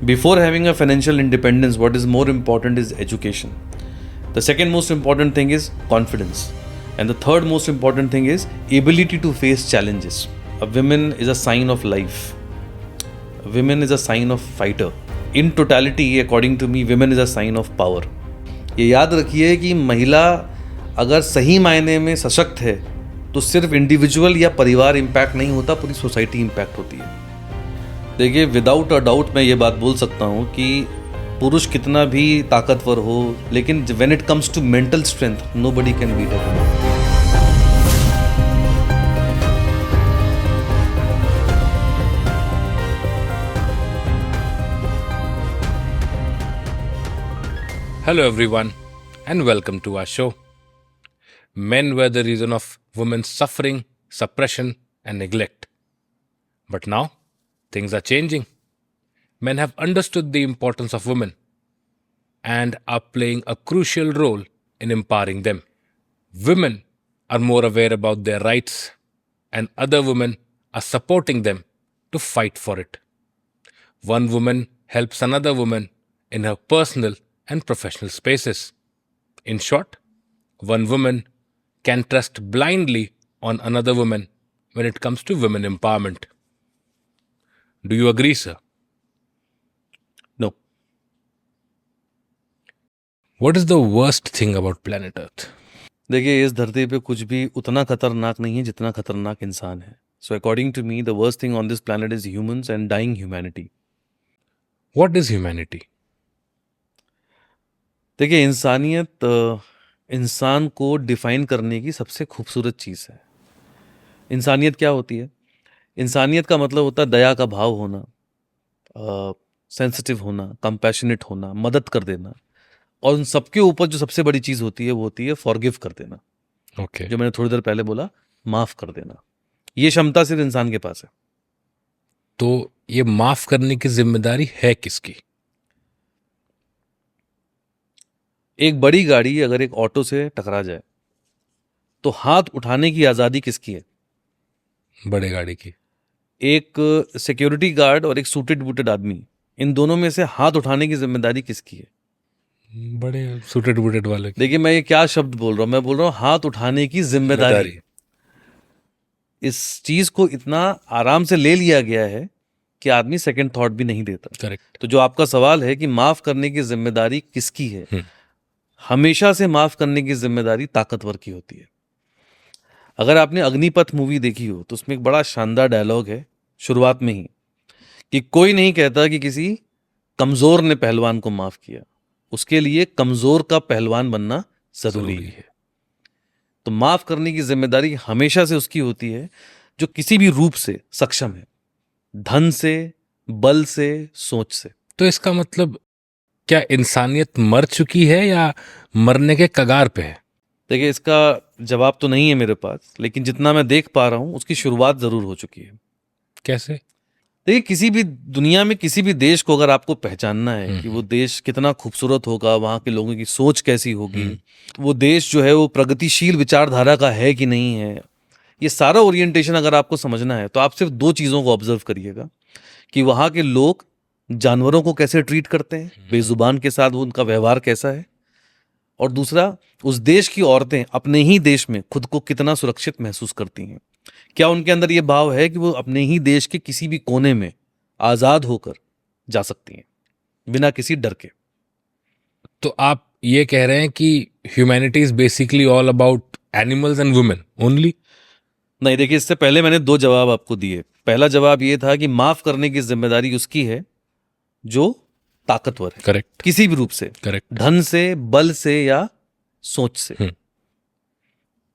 Before having a financial independence, what is more important is education. The second most important thing is confidence. And the third most important thing is ability to face challenges. A woman is a sign of life. A woman is a sign of fighter. In totality, according to me, women is a sign of power. ये याद रखिए कि महिला अगर सही मायने में सशक्त है तो सिर्फ इंडिविजुअल या परिवार इम्पैक्ट नहीं होता, पूरी सोसाइटी इम्पैक्ट होती है. देखिए, विदाउट अ डाउट मैं ये बात बोल सकता हूँ कि पुरुष कितना भी ताकतवर हो, लेकिन when it comes to mental strength, nobody can beat a woman. Hello everyone and welcome to our show. Men were the reason of women's suffering, suppression and neglect. But now things are changing. Men have understood the importance of women and are playing a crucial role in empowering them. Women are more aware about their rights and other women are supporting them to fight for it. One woman helps another woman in her personal and professional spaces. In short, one woman can trust blindly on another woman when it comes to women empowerment. Do you agree, sir? No. What is the worst thing about planet Earth? देखिए, इस धरती पे कुछ भी उतना खतरनाक नहीं है जितना खतरनाक इंसान है. So according to me the worst thing on this planet is humans and dying humanity. What is humanity? देखिए, इंसानियत इंसान को डिफाइन करने की सबसे खूबसूरत चीज़ है. इंसानियत क्या होती है? इंसानियत का मतलब होता है दया का भाव होना, सेंसिटिव होना, कंपैशनेट होना, मदद कर देना. और उन सबके ऊपर जो सबसे बड़ी चीज़ होती है वो होती है फॉरगिव कर देना. Okay. जो मैंने थोड़ी देर पहले बोला, माफ़ कर देना. ये क्षमता सिर्फ इंसान के पास है. तो ये माफ करने की जिम्मेदारी है किसकी? एक बड़ी गाड़ी अगर एक ऑटो से टकरा जाए तो हाथ उठाने की आज़ादी किसकी है? बड़े गाड़ी की. एक सिक्योरिटी गार्ड और एक सूटेड बूटेड आदमी, इन दोनों में से हाथ उठाने की जिम्मेदारी किसकी है? बड़े सूटेड बूटेड वाले की. देखिए, मैं ये क्या शब्द बोल रहा हूँ, मैं बोल रहा हूँ हाथ उठाने की जिम्मेदारी. इस चीज को इतना आराम से ले लिया गया है कि आदमी सेकंड थॉट भी नहीं देता. करेक्ट. तो जो आपका सवाल है कि माफ करने की जिम्मेदारी किसकी है, हमेशा से माफ करने की जिम्मेदारी ताकतवर की होती है. अगर आपने अग्निपथ मूवी देखी हो तो उसमें एक बड़ा शानदार डायलॉग है शुरुआत में ही कि कोई नहीं कहता कि किसी कमजोर ने पहलवान को माफ किया, उसके लिए कमजोर का पहलवान बनना जरूरी है. तो माफ करने की जिम्मेदारी हमेशा से उसकी होती है जो किसी भी रूप से सक्षम है, धन से, बल से, सोच से. तो इसका मतलब क्या इंसानियत मर चुकी है या मरने के कगार पे है? देखिए, इसका जवाब तो नहीं है मेरे पास, लेकिन जितना मैं देख पा रहा हूं उसकी शुरुआत जरूर हो चुकी है. कैसे? देखिए, किसी भी दुनिया में किसी भी देश को अगर आपको पहचानना है कि वो देश कितना खूबसूरत होगा, वहाँ के लोगों की सोच कैसी होगी, वो देश जो है वो प्रगतिशील विचारधारा का है कि नहीं है, ये सारा ओरिएंटेशन अगर आपको समझना है तो आप सिर्फ दो चीज़ों को ऑब्जर्व करिएगा कि वहाँ के लोग जानवरों को कैसे ट्रीट करते हैं, बेजुबान के साथ वो उनका व्यवहार कैसा है, और दूसरा उस देश की औरतें अपने ही देश में खुद को कितना सुरक्षित महसूस करती हैं. क्या उनके अंदर ये भाव है कि वो अपने ही देश के किसी भी कोने में आज़ाद होकर जा सकती हैं बिना किसी डर के? तो आप ये कह रहे हैं कि humanity is basically all about animals and women only? नहीं, देखिए, इससे पहले मैंने दो जवाब आपको दिए. पहला जवाब ये था कि माफ करने की जिम्मेदारी उसकी है जो ताकतवर है. करेक्ट. किसी भी रूप से, करेक्ट. धन से, बल से या सोच से.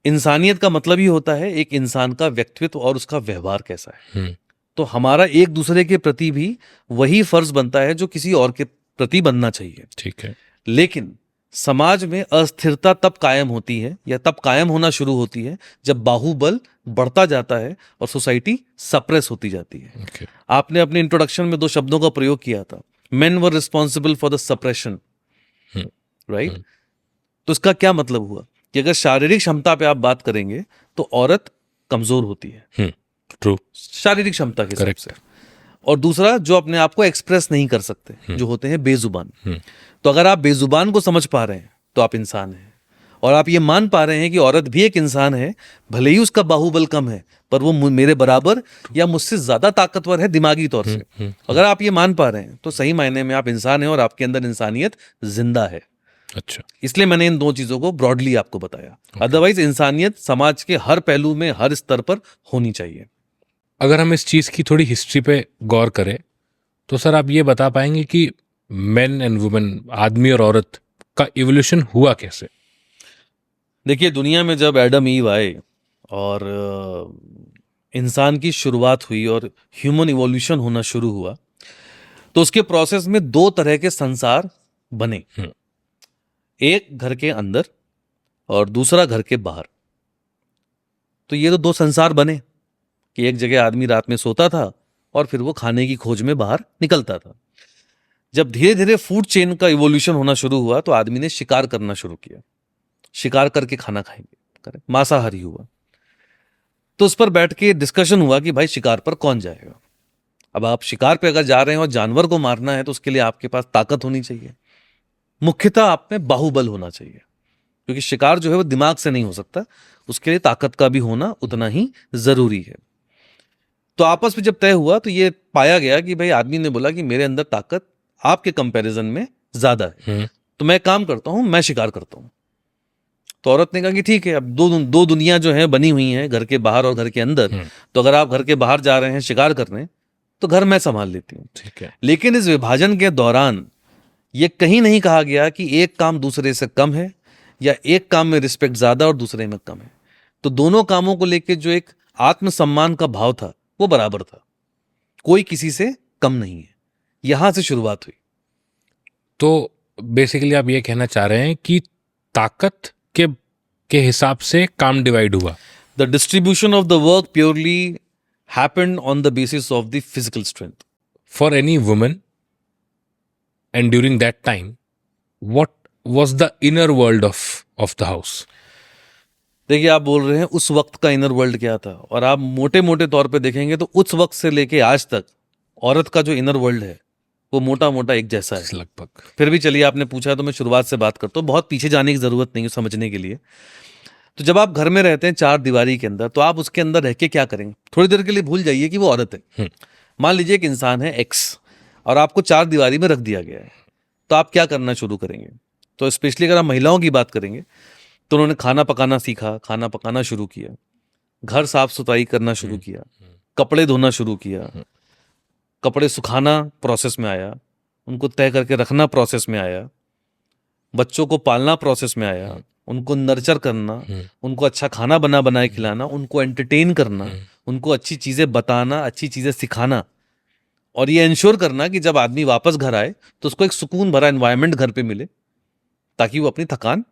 इंसानियत का मतलब ही होता है एक इंसान का व्यक्तित्व और उसका व्यवहार कैसा है. तो हमारा एक दूसरे के प्रति भी वही फर्ज बनता है जो किसी और के प्रति बनना चाहिए. ठीक है. लेकिन समाज में अस्थिरता तब कायम होती है या तब कायम होना शुरू होती है जब बाहुबल बढ़ता जाता है और सोसाइटी सप्रेस होती जाती है. Okay. आपने अपने इंट्रोडक्शन में दो शब्दों का प्रयोग किया था, main were responsible for the suppression, right? तो इसका क्या मतलब हुआ कि अगर शारीरिक क्षमता पे आप बात करेंगे तो औरत कमजोर होती है. ट्रू. शारीरिक क्षमता के हिसाब से. और दूसरा जो अपने आप को एक्सप्रेस नहीं कर सकते, जो होते हैं बेजुबान। तो अगर आप बेजुबान को समझ पा रहे हैं तो आप इंसान हैं, और आप ये मान पा रहे हैं कि औरत भी एक इंसान है, भले ही उसका बाहुबल कम है पर वो मेरे बराबर या मुझसे ज्यादा ताकतवर है दिमागी तौर से। अगर आप ये मान पा रहे हैं तो सही मायने में आप इंसान हैं और आपके अंदर इंसानियत जिंदा है। अच्छा, इसलिए मैंने इन दो चीजों को ब्रॉडली आपको बताया। अदरवाइज इंसानियत समाज के हर पहलू में, हर स्तर पर होनी चाहिए। अगर हम इस चीज की थोड़ी हिस्ट्री पे गौर करें तो सर आप ये बता पाएंगे कि मेन एंड वुमेन, आदमी और औरत का इवोल्यूशन हुआ कैसे? देखिए, दुनिया में जब एडम ईव आए और इंसान की शुरुआत हुई और ह्यूमन इवोल्यूशन होना शुरू हुआ, तो उसके प्रोसेस में दो तरह के संसार बने। एक घर के अंदर और दूसरा घर के बाहर। तो ये तो दो संसार बने कि एक जगह आदमी रात में सोता था और फिर वो खाने की खोज में बाहर निकलता था। जब धीरे धीरे फूड चेन का इवोल्यूशन होना शुरू हुआ तो आदमी ने शिकार करना शुरू किया। शिकार करके खाना खाएंगे, मांसाहारी हुआ। तो उस पर बैठ के डिस्कशन हुआ कि भाई शिकार पर कौन जाएगा। अब आप शिकार पे अगर जा रहे हैं और जानवर को मारना है तो उसके लिए आपके पास ताकत होनी चाहिए, मुख्यतः आप में बाहुबल होना चाहिए, क्योंकि शिकार जो है वो दिमाग से नहीं हो सकता, उसके लिए ताकत का भी होना उतना ही जरूरी है। तो आपस में जब तय हुआ तो ये पाया गया कि भाई आदमी ने बोला कि मेरे अंदर ताकत आपके कंपैरिजन में ज्यादा है, तो मैं काम करता हूं, मैं शिकार करता हूं। तो औरत ने कहा कि ठीक है, अब दो दुनिया जो है बनी हुई हैं, घर के बाहर और घर के अंदर। तो अगर आप घर के बाहर जा रहे हैं शिकार करने तो घर मैं संभाल लेती हूँ। ठीक है। लेकिन इस विभाजन के दौरान ये कहीं नहीं कहा गया कि एक काम दूसरे से कम है या एक काम में रिस्पेक्ट ज्यादा और दूसरे में कम है। तो दोनों कामों को लेकर जो एक आत्मसम्मान का भाव था वो बराबर था, कोई किसी से कम नहीं है। यहां से शुरुआत हुई। तो बेसिकली आप ये कहना चाह रहे हैं कि ताकत के हिसाब से काम डिवाइड हुआ। The distribution of the work purely happened on the basis of the physical strength for any woman, and during that time what was the inner world of the house? देखिए, आप बोल रहे हैं उस वक्त का इनर वर्ल्ड क्या था, और आप मोटे मोटे तौर पे देखेंगे तो उस वक्त से लेके आज तक औरत का जो इनर वर्ल्ड है वो मोटा मोटा एक जैसा है लगभग। फिर भी चलिए, आपने पूछा तो मैं शुरुआत से बात करता हूँ, बहुत पीछे जाने की जरूरत नहीं है समझने के लिए। तो जब आप घर में रहते हैं चार दीवारी के अंदर, तो आप उसके अंदर रह के क्या करेंगे? थोड़ी देर के लिए भूल जाइए कि वो औरत है। मान लीजिए एक इंसान है एक्स और आपको चार दीवारी में रख दिया गया है, तो आप क्या करना शुरू करेंगे? तो स्पेशली अगर आप महिलाओं की बात करेंगे तो उन्होंने खाना पकाना सीखा, खाना पकाना शुरू किया, घर साफ सुथराई करना शुरू किया, कपड़े धोना शुरू किया, कपड़े सुखाना प्रोसेस में आया, उनको तय करके रखना प्रोसेस में आया, बच्चों को पालना प्रोसेस में आया, उनको नर्चर करना, उनको अच्छा खाना बनाए खिलाना, उनको एंटरटेन करना, उनको अच्छी चीजें बताना, अच्छी चीजें सिखाना, और ये इंश्योर करना कि जब आदमी वापस घर आए तो उसको एक सुकून भरा एनवायरनमेंट घर पे मिले ताकि वो अपनी थकान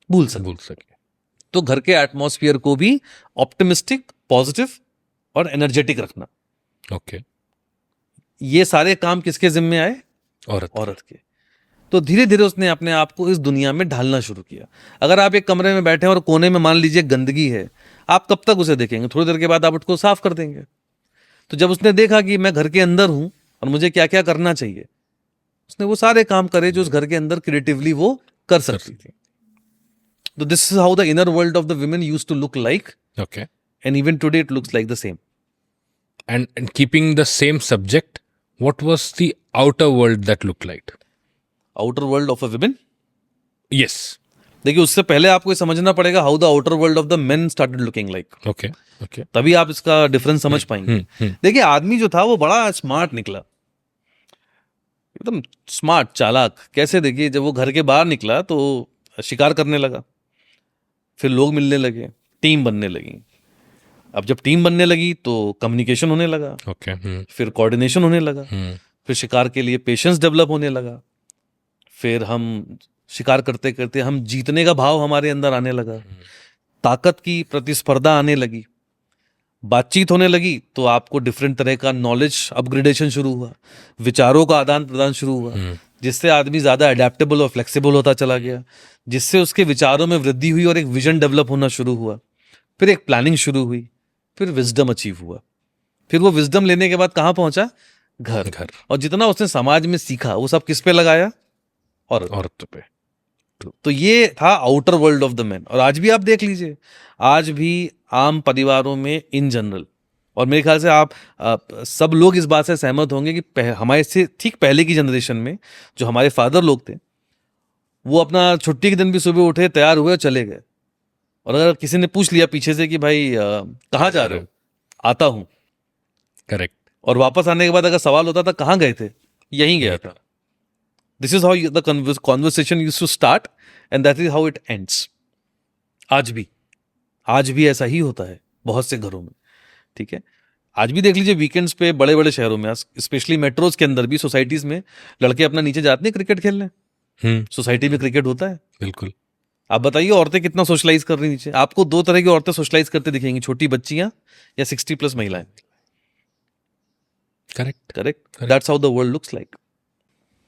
भूल सके। तो घर के एटमॉस्फेयर को भी ऑप्टिमिस्टिक, पॉजिटिव और एनर्जेटिक रखना। ओके। ये सारे काम किसके जिम्मे आए? औरत के। तो धीरे धीरे उसने अपने आप को इस दुनिया में ढालना शुरू किया। अगर आप एक कमरे में बैठे हैं और कोने में मान लीजिए गंदगी है, आप कब तक उसे देखेंगे? थोड़ी देर के बाद आप उसको साफ कर देंगे। तो जब उसने देखा कि मैं घर के अंदर हूं और मुझे क्या क्या करना चाहिए, उसने वो सारे काम करे जो उस घर के अंदर क्रिएटिवली वो कर सकती थी। तो this is how the inner world of the women used to look like. Okay. And even today it looks like the same. And keeping the same subject, what was the outer world that looked like? Outer world of a women? Yes. देखिए, उससे पहले आपको ये समझना पड़ेगा how the outer world of the main started looking like. Okay. Okay. तभी आप इसका डिफरेंस समझ पाएंगे। देखिए, आदमी जो था वो बड़ा स्मार्ट निकला, एकदम स्मार्ट, चालाक। कैसे? देखिए, जब वो घर के बाहर निकला तो शिकार करने लगा, फिर लोग मिलने लगे, टीम बनने लगी। अब जब टीम बनने लगी तो कम्युनिकेशन होने लगा, Okay. फिर कोऑर्डिनेशन होने लगा, फिर शिकार के लिए पेशेंस डेवलप होने लगा, फिर हम शिकार करते करते हम जीतने का भाव हमारे अंदर आने लगा, ताकत की प्रतिस्पर्धा आने लगी, बातचीत होने लगी, तो आपको डिफरेंट तरह का नॉलेज अपग्रेडेशन शुरू हुआ, विचारों का आदान प्रदान शुरू हुआ, जिससे आदमी ज्यादा अडेप्टेबल और फ्लेक्सिबल होता चला गया, जिससे उसके विचारों में वृद्धि हुई और एक विजन डेवलप होना शुरू हुआ, फिर एक प्लानिंग शुरू हुई, फिर विजडम अचीव हुआ। फिर वो विजडम लेने के बाद कहाँ पहुंचा? घर। घर। और जितना उसने समाज में सीखा वो सब किस पे लगाया? औरत पे। तो ये था outer world of the man. और आज भी आप देख लीजिए, आज भी आम परिवारों में इन जनरल, और मेरे ख्याल से सब लोग इस बात से सहमत होंगे कि हमारे से ठीक पहले की जनरेशन में जो हमारे फादर लोग थे, वो अपना छुट्टी के दिन भी सुबह उठे, तैयार हुए और चले गए। और अगर किसी ने पूछ लिया पीछे से कि भाई कहाँ जा रहे हो, आता हूँ, करेक्ट। और वापस आने के बाद अगर सवाल होता था कहाँ गए थे, यहीं गया था। This is how the conversation used to start and that is how it ends. आज भी ऐसा ही होता है बहुत से घरों में, ठीक है। आज भी देख लीजिए वीकेंड्स पे बड़े बड़े शहरों में, स्पेशली मेट्रोज के अंदर भी, सोसाइटीज में लड़के अपना नीचे जाते हैं क्रिकेट खेलने। सोसाइटी में क्रिकेट होता है। बिल्कुल। आप बताइए औरतें कितना सोशलाइज कर रही नीचे? आपको दो तरह की औरतें सोशलाइज करते दिखेंगी, छोटी बच्चियां या 60+ महिलाएं। Correct. That's how the world looks like.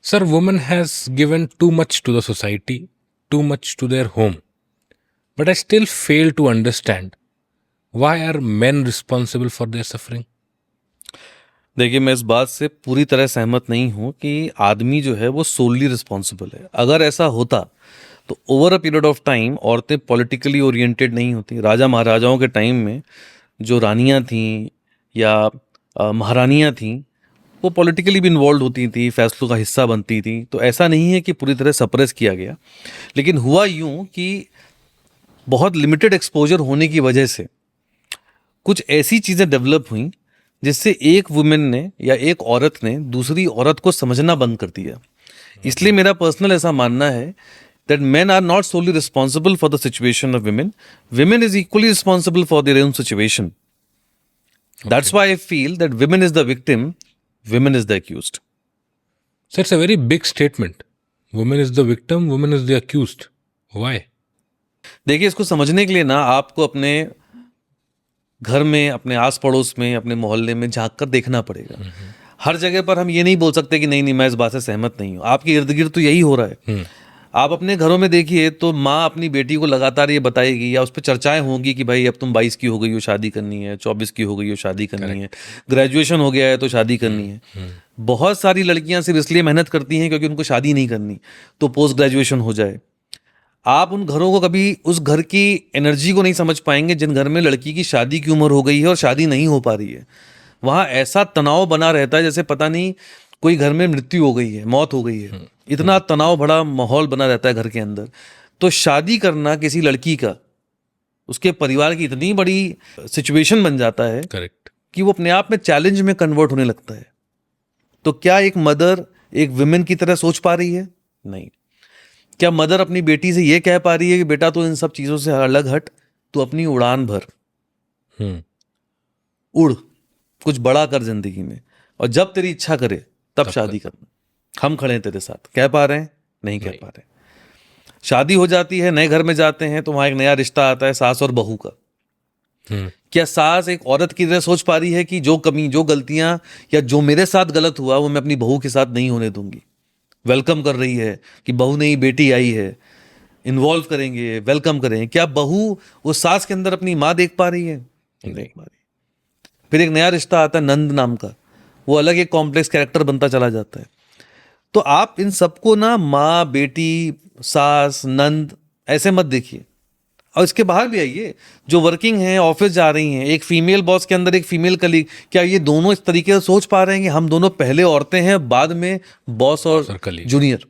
Sir, woman has given too much to the society, too much to their home. But I still fail to understand why are men responsible for their suffering? देखिए, मैं इस बात से पूरी तरह सहमत नहीं हूं कि आदमी जो है वो सोलली रिस्पॉन्सिबल है। अगर ऐसा होता तो over a period of time औरतें पॉलिटिकली ओरिएंटेड नहीं होती। राजा महाराजाओं के टाइम में जो रानियां थीं या महारानियां थीं, वो पॉलिटिकली भी इन्वॉल्व होती थी, फैसलों का हिस्सा बनती थी। तो ऐसा नहीं है कि पूरी तरह सप्रेस किया गया, लेकिन हुआ यूं कि बहुत लिमिटेड एक्सपोजर होने की वजह से कुछ ऐसी चीज़ें डेवलप हुई जिससे एक वुमेन ने या एक औरत ने दूसरी औरत को समझना बंद कर दिया। इसलिए मेरा पर्सनल ऐसा मानना है that men are not solely responsible for the situation of women. Women is equally responsible for their own situation. That's why I feel that women is the victim, women is the accused. So it's a very big statement. Woman is the victim, woman is the accused. Why? देखिए, इसको समझने के लिए ना आपको अपने घर में, अपने आस पड़ोस में, अपने मोहल्ले में झांक कर देखना पड़ेगा। हर जगह पर हम ये नहीं बोल सकते कि नहीं नहीं मैं इस बात से सहमत नहीं हूँ। आपके इर्द गिर्द तो यही हो रहा है। आप अपने घरों में देखिए तो माँ अपनी बेटी को लगातार ये बताएगी या उस पर चर्चाएं होंगी कि भाई अब तुम 22 की हो गई हो, शादी करनी है, 24 की हो गई हो, शादी करनी है, ग्रेजुएशन हो गया है तो शादी करनी है। बहुत सारी लड़कियां सिर्फ इसलिए मेहनत करती हैं क्योंकि उनको शादी नहीं करनी, तो पोस्ट ग्रेजुएशन हो जाए। आप उन घरों को कभी उस घर की एनर्जी को नहीं समझ पाएंगे जिन घर में लड़की की शादी की उम्र हो गई है और शादी नहीं हो पा रही है। वहाँ ऐसा तनाव बना रहता है जैसे पता नहीं कोई घर में मृत्यु हो गई है, मौत हो गई है। इतना तनाव भरा माहौल बना रहता है घर के अंदर। तो शादी करना किसी लड़की का उसके परिवार की इतनी बड़ी सिचुएशन बन जाता है करेक्ट कि वो अपने आप में चैलेंज में कन्वर्ट होने लगता है। तो क्या एक मदर एक विमेन की तरह सोच पा रही है? नहीं। क्या मदर अपनी बेटी से ये कह पा रही है कि बेटा तू इन सब चीजों से अलग हट, तू अपनी उड़ान भर, उड़, कुछ बड़ा कर जिंदगी में, और जब तेरी इच्छा करे तब शादी करना, हम खड़े हैं तेरे साथ। कह पा रहे हैं? नहीं कह पा रहे। शादी हो जाती है, नए घर में जाते हैं तो वहां एक नया रिश्ता आता है सास और बहू का। क्या सास एक औरत की तरह सोच पा रही है कि जो कमी, जो गलतियां या जो मेरे साथ गलत हुआ वो मैं अपनी बहू के साथ नहीं होने दूंगी? वेलकम कर रही है कि बहू नहीं बेटी आई है, इन्वॉल्व करेंगे, वेलकम करेंगे। क्या बहू वो सास के अंदर अपनी माँ देख पा रही है? नहीं देख पा रही। फिर एक नया रिश्ता आता है नंद नाम का, वो अलग एक कॉम्प्लेक्स कैरेक्टर बनता चला जाता है। तो आप इन सबको ना माँ, बेटी, सास, नंद ऐसे मत देखिए। और इसके बाहर भी आइए, जो वर्किंग हैं, ऑफिस जा रही हैं, एक फीमेल बॉस के अंदर एक फीमेल कलीग, क्या ये दोनों इस तरीके से सोच पा रहे हैं कि हम दोनों पहले औरतें हैं बाद में बॉस और जूनियर?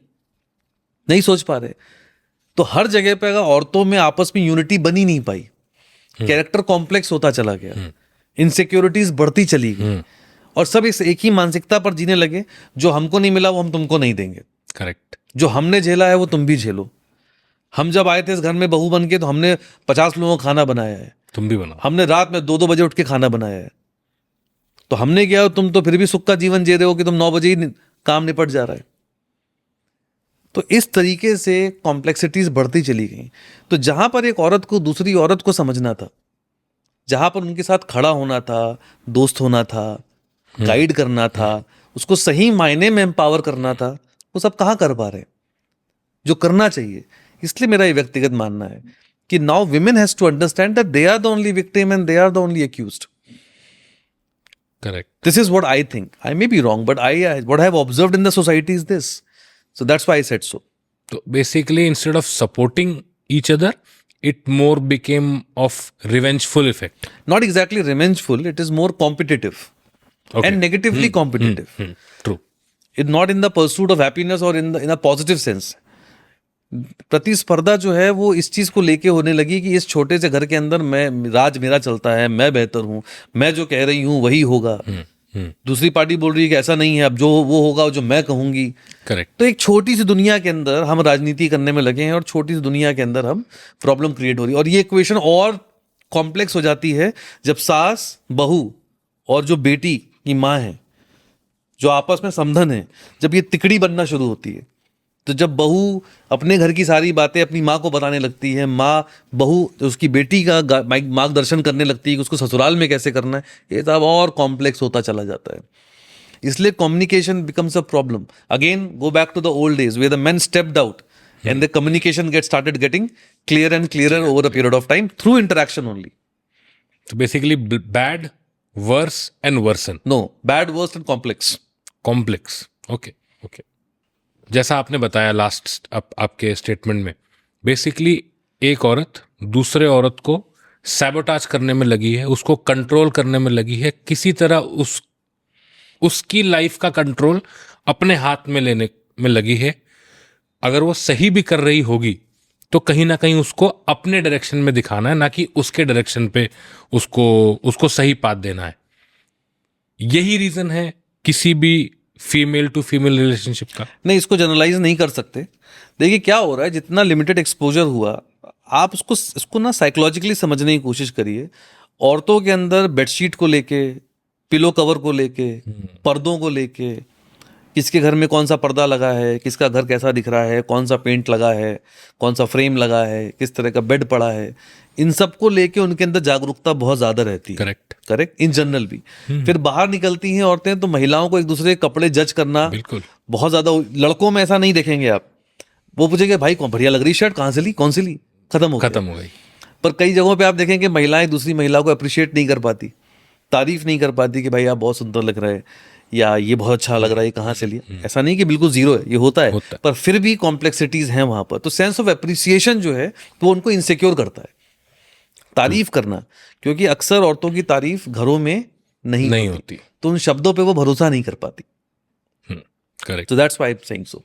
नहीं सोच पा रहे। तो हर जगह पे अगर औरतों में आपस में यूनिटी बनी नहीं पाई, कैरेक्टर कॉम्प्लेक्स होता चला गया, इनसिक्योरिटीज बढ़ती चली गई, और सब इस एक ही मानसिकता पर जीने लगे, जो हमको नहीं मिला वो हम तुमको नहीं देंगे। करेक्ट। जो हमने झेला है वो तुम भी झेलो। हम जब आए थे इस घर में बहू बन के तो हमने 50 लोगों का खाना बनाया है, तुम भी बनाओ। हमने रात में 2-2 बजे उठ के खाना बनाया है। तो हमने किया, तुम तो फिर भी सुख का जीवन जी रहे हो कि तुम 9 बजे ही काम निपट जा रहा है। तो इस तरीके से कॉम्प्लेक्सिटीज बढ़ती चली गई। तो जहां पर एक औरत को दूसरी औरत को समझना था, जहां पर उनके साथ खड़ा होना था, दोस्त होना था, गाइड करना था, उसको सही मायने में एम्पावर करना था, वो सब कहाँ कर पा रहे हैं जो करना चाहिए। इसलिए मेरा ये व्यक्तिगत मानना है कि now women has to understand that they are the only victim and they are the only accused. Correct. This is what I think. I may be wrong, but what I have observed in the society is this. So that's why I said so. So basically, instead of supporting each other, it more became of revengeful effect. Not exactly revengeful, it is more competitive. Okay. And negatively competitive. True. It's not in the pursuit of happiness or in a positive sense. प्रतिस्पर्धा जो है वो इस चीज को लेके होने लगी कि इस छोटे से घर के अंदर राज मेरा चलता है, मैं बेहतर हूं, मैं जो कह रही हूं वही होगा। दूसरी पार्टी बोल रही है कि ऐसा नहीं है, अब जो वो होगा जो मैं कहूंगी। करेक्ट। तो एक छोटी सी दुनिया के अंदर हम राजनीति करने में लगे हैं और छोटी सी दुनिया के अंदर हम प्रॉब्लम क्रिएट हो रही है। और ये इक्वेशन और कॉम्प्लेक्स हो जाती है जब सास बहू और जो बेटी की माँ है, जो आपस में समधन है, जब ये तिकड़ी बनना शुरू होती है। तो जब बहू अपने घर की सारी बातें अपनी माँ को बताने लगती है, माँ बहू उसकी बेटी का मार्गदर्शन करने लगती है कि उसको ससुराल में कैसे करना है, ये सब और कॉम्प्लेक्स होता चला जाता है। इसलिए communication becomes a problem. Again go back to the old days where the men stepped out and the communication started getting clear and clearer over a period of time through interaction only. So basically, bad, worse, and worsen. No, bad, worst and complex. Complex. Okay okay. जैसा आपने बताया last आपके statement में, basically एक औरत दूसरे औरत को सैबोटाज करने में लगी है, उसको कंट्रोल करने में लगी है, किसी तरह उसकी लाइफ का कंट्रोल अपने हाथ में लेने में लगी है। अगर वो सही भी कर रही होगी तो कहीं ना कहीं उसको अपने डायरेक्शन में दिखाना है, ना कि उसके डायरेक्शन पे उसको सही पाथ देना है। यही रीजन है किसी भी फीमेल टू फीमेल रिलेशनशिप का। नहीं, इसको जनरलाइज नहीं कर सकते। देखिए क्या हो रहा है, जितना लिमिटेड एक्सपोजर हुआ, आप इसको ना साइकोलॉजिकली समझने की कोशिश करिए। औरतों के अंदर बेडशीट को लेके, पिलो कवर को लेके, पर्दों को लेके, किसके घर में कौन सा पर्दा लगा है, किसका घर कैसा दिख रहा है, कौन सा पेंट लगा है, कौन सा फ्रेम लगा है, किस तरह का बेड पड़ा है, इन सब को लेके उनके अंदर जागरूकता बहुत ज्यादा रहती है। करेक्ट इन जनरल भी। फिर बाहर निकलती हैं औरतें तो महिलाओं को एक दूसरे के कपड़े जज करना बिल्कुल बहुत ज्यादा। लड़कों में ऐसा नहीं देखेंगे आप, वो पूछेंगे भाई कौन बढ़िया लग रही शर्ट, कहाँ से ली, कौन सी ली, खत्म हो गई। पर कई जगहों पे आप देखेंगे महिलाएं दूसरी महिला को अप्रिशिएट नहीं कर पाती, तारीफ नहीं कर पाती कि भाई आप बहुत सुंदर लग रहे हैं या ये बहुत अच्छा लग रहा है, कहाँ से लिया। ऐसा नहीं कि बिल्कुल जीरो है, ये होता है। पर फिर भी कॉम्प्लेक्सिटीज हैं वहां पर। तो सेंस ऑफ एप्रिसिएशन जो है वो उनको इनसिक्योर करता है, तारीफ करना, क्योंकि अक्सर औरतों की तारीफ घरों में नहीं होती, तो उन शब्दों पे वो भरोसा नहीं कर पाती। Correct. So that's why I am saying so.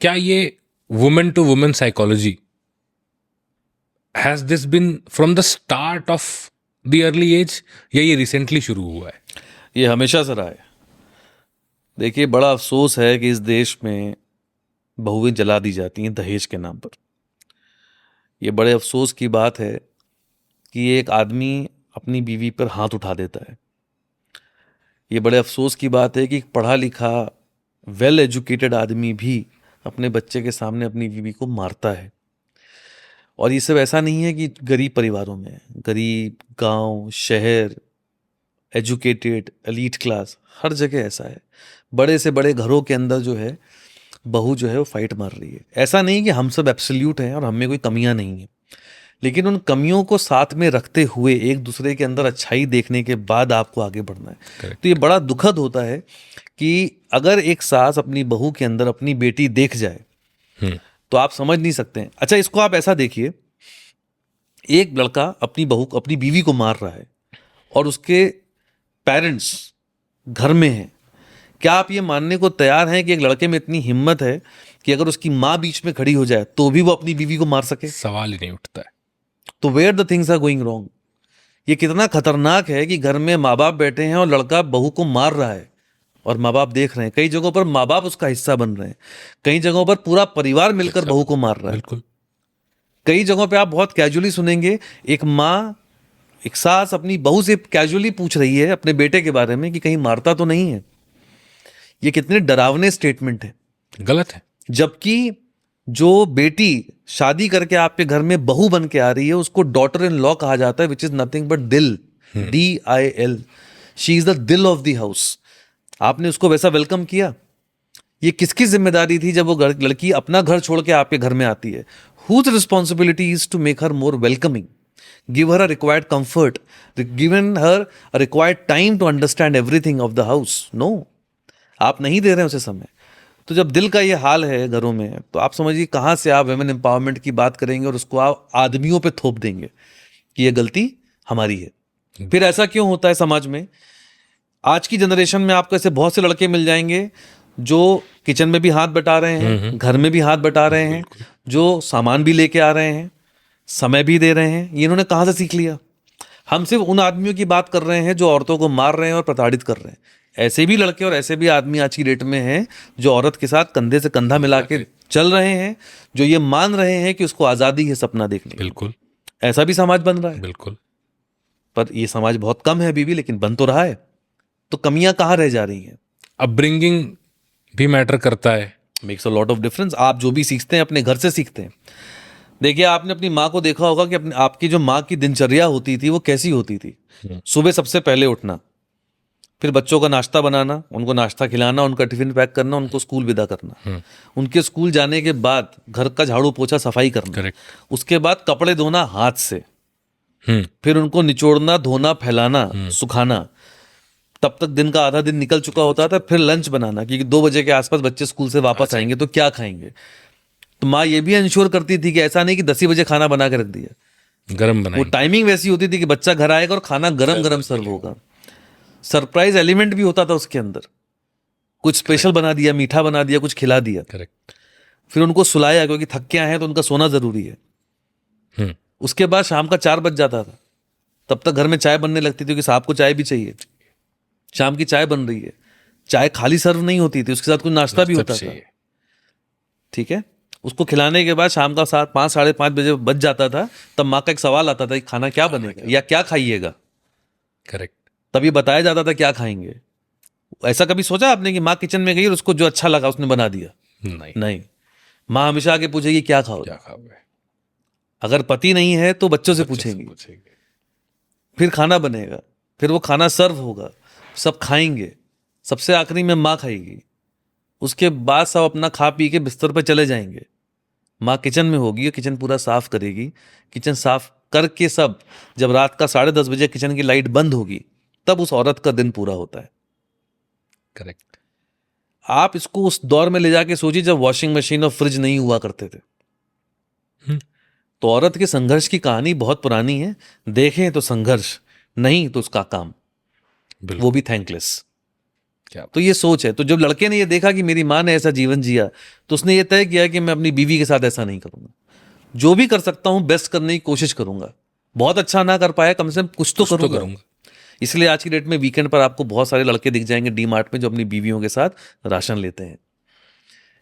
क्या ये women to women psychology has this been from the start of the early age, या ये रिसेंटली शुरू हुआ है? ये हमेशा से रहा है। देखिए बड़ा अफसोस है कि इस देश में बहुएं जला दी जाती हैं दहेज के नाम पर। ये बड़े अफसोस की बात है कि एक आदमी अपनी बीवी पर हाथ उठा देता है। ये बड़े अफसोस की बात है कि पढ़ा लिखा वेल एजुकेटेड आदमी भी अपने बच्चे के सामने अपनी बीवी को मारता है। और ये सब ऐसा नहीं है कि गरीब परिवारों में, गरीब गांव, शहर, एजुकेटेड, एलीट क्लास, हर जगह ऐसा है। बड़े से बड़े घरों के अंदर जो है बहू जो है वो फाइट मार रही है। ऐसा नहीं कि हम सब एब्सोल्यूट हैं और हमें कोई कमियां नहीं हैं, लेकिन उन कमियों को साथ में रखते हुए एक दूसरे के अंदर अच्छाई देखने के बाद आपको आगे बढ़ना है। तो ये बड़ा दुखद होता है कि अगर एक सास अपनी बहू के अंदर अपनी बेटी देख जाए तो आप समझ नहीं सकते हैं। अच्छा, इसको आप ऐसा देखिए, एक लड़का अपनी बीवी को मार रहा है और उसके पेरेंट्स घर में हैं। क्या आप ये मानने को तैयार हैं कि एक लड़के में इतनी हिम्मत है कि अगर उसकी माँ बीच में खड़ी हो जाए तो भी वो अपनी बीवी को मार सके? सवाल ही नहीं उठता है। तो where the things are going wrong. ये कितना खतरनाक है कि घर में माँ बाप बैठे हैं और लड़का बहू को मार रहा है और माँ बाप देख रहे हैं। कई जगहों पर माँ बाप उसका हिस्सा बन रहे हैं, कई जगहों पर पूरा परिवार मिलकर बहू को मार रहा है। बिल्कुल। कई जगहों पे आप बहुत कैजुअली सुनेंगे, एक माँ, एक सास अपनी बहू से कैजुअली पूछ रही है अपने बेटे के बारे में कि कहीं मारता तो नहीं है। ये कितने डरावने स्टेटमेंट है, गलत है। जबकि जो बेटी शादी करके आपके घर में बहू बन के आ रही है उसको डॉटर इन लॉ कहा जाता है, विच इज नथिंग बट दिल, DIL। शी इज द दिल ऑफ द हाउस। आपने उसको वैसा वेलकम किया? ये किसकी जिम्मेदारी थी जब वो लड़की अपना घर छोड़ के आपके घर में आती है? Whose responsibility is to make her more welcoming, give her a required comfort, given her required time to understand everything of the house? No, आप नहीं दे रहे हैं उसे समय। तो जब दिल का ये हाल है घरों में, तो आप समझिए कहाँ से आप वुमेन एम्पावरमेंट की बात करेंगे और उसको आप आदमियों पे थोप देंगे कि ये गलती हमारी है। फिर ऐसा क्यों होता है समाज में? आज की जनरेशन में आपको ऐसे बहुत से लड़के मिल जाएंगे जो किचन में भी हाथ बटा रहे हैं, घर में भी हाथ बटा रहे हैं, जो सामान भी लेके आ रहे हैं, समय भी दे रहे हैं। ये इन्होंने कहाँ से सीख लिया? हम सिर्फ उन आदमियों की बात कर रहे हैं जो औरतों को मार रहे हैं और प्रताड़ित कर रहे हैं। ऐसे भी लड़के और ऐसे भी आदमी आज की डेट में हैं जो औरत के साथ कंधे से कंधा मिला के चल रहे हैं, जो ये मान रहे हैं कि उसको आज़ादी है सपना देखने की। बिल्कुल, ऐसा भी समाज बन रहा है। बिल्कुल। पर ये समाज बहुत कम है अभी भी, लेकिन बन तो रहा है। तो कमियां कहाँ रह जा रही हैं? अपब्रिंगिंग भी मैटर करता है। Makes a lot of difference. आप जो भी सीखते हैं अपने घर से सीखते हैं। देखिए, आपने अपनी माँ को देखा होगा कि अपने आपकी जो माँ की दिनचर्या होती थी वो कैसी होती थी। सुबह सबसे पहले उठना, फिर बच्चों का नाश्ता बनाना, उनको नाश्ता खिलाना, उनका टिफिन पैक करना, उनको स्कूल विदा करना, उनके स्कूल जाने के बाद घर का झाड़ू पोछा सफाई करना, करेक्ट। उसके बाद कपड़े धोना हाथ से, फिर उनको निचोड़ना, धोना, फैलाना, सुखाना। तब तक दिन का आधा दिन निकल चुका होता था। फिर लंच बनाना, क्योंकि 2 बजे के आसपास बच्चे स्कूल से वापस आएंगे तो क्या खाएंगे। तो माँ ये भी इंश्योर करती थी कि ऐसा नहीं कि 10 ही बजे खाना बना के रख दिया, गरम वो बनाएंगे। टाइमिंग वैसी होती थी कि बच्चा घर आएगा और खाना गरम गरम सर्व होगा। सरप्राइज एलिमेंट भी होता था उसके अंदर। कुछ स्पेशल बना दिया, मीठा बना दिया, कुछ खिला दिया। करेक्ट। फिर उनको सुलाया, क्योंकि थक के आए हैं तो उनका सोना जरूरी है। उसके बाद शाम का 4 बज जाता था, तब तक घर में चाय बनने लगती थी, क्योंकि साहब को चाय भी चाहिए। शाम की चाय बन रही है, चाय खाली सर्व नहीं होती थी, उसके साथ कुछ नाश्ता भी होता था। ठीक है, उसको खिलाने के बाद शाम का 5, साढ़े 5 बजे बज जाता था। तब माँ का एक सवाल आता था कि खाना क्या बनेगा या क्या खाइएगा। करेक्ट। तभी बताया जाता था क्या खाएंगे। ऐसा कभी सोचा आपने कि माँ किचन में गई और उसको जो अच्छा लगा उसने बना दिया? नहीं। माँ हमेशा आके पूछेगी क्या खाओगे। क्या खाओगे? अगर पति नहीं है तो बच्चों से पूछेंगी। फिर खाना बनेगा, फिर वो खाना सर्व होगा, सब खाएंगे, सबसे आखिरी में माँ खाएगी। उसके बाद सब अपना खा पी के बिस्तर पर चले जाएंगे। माँ किचन में होगी, किचन पूरा साफ करेगी। किचन साफ करके सब, जब रात का 10:30 बजे किचन की लाइट बंद होगी, तब उस औरत का दिन पूरा होता है। करेक्ट। आप इसको उस दौर में ले जाके सोचिए जब वॉशिंग मशीन और फ्रिज नहीं हुआ करते थे। तो औरत के संघर्ष की कहानी बहुत पुरानी है। देखें तो संघर्ष, नहीं तो उसका काम, वो भी थैंकलेस। क्या? तो ये सोच है। तो जब लड़के ने ये देखा कि मेरी माँ ने ऐसा जीवन जिया, तो उसने ये तय किया कि मैं अपनी बीवी के साथ ऐसा नहीं करूंगा। जो भी कर सकता हूं बेस्ट करने की कोशिश करूंगा। बहुत अच्छा ना कर पाया, कम से कम कुछ तो करूंगा। इसलिए आज की डेट में वीकेंड पर आपको बहुत सारे लड़के दिख जाएंगे डी मार्ट में, जो अपनी बीवियों के साथ राशन लेते हैं,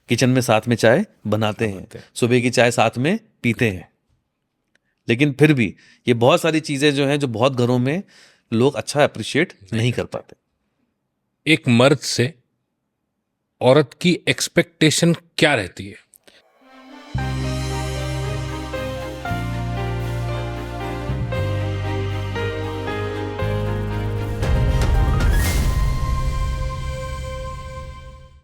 किचन में साथ में चाय बनाते हैं, सुबह की चाय साथ में पीते हैं। लेकिन फिर भी ये बहुत सारी चीजें जो हैं, जो बहुत घरों में लोग अच्छा अप्रिशिएट नहीं कर पाते। एक मर्द से औरत की एक्सपेक्टेशन क्या रहती है?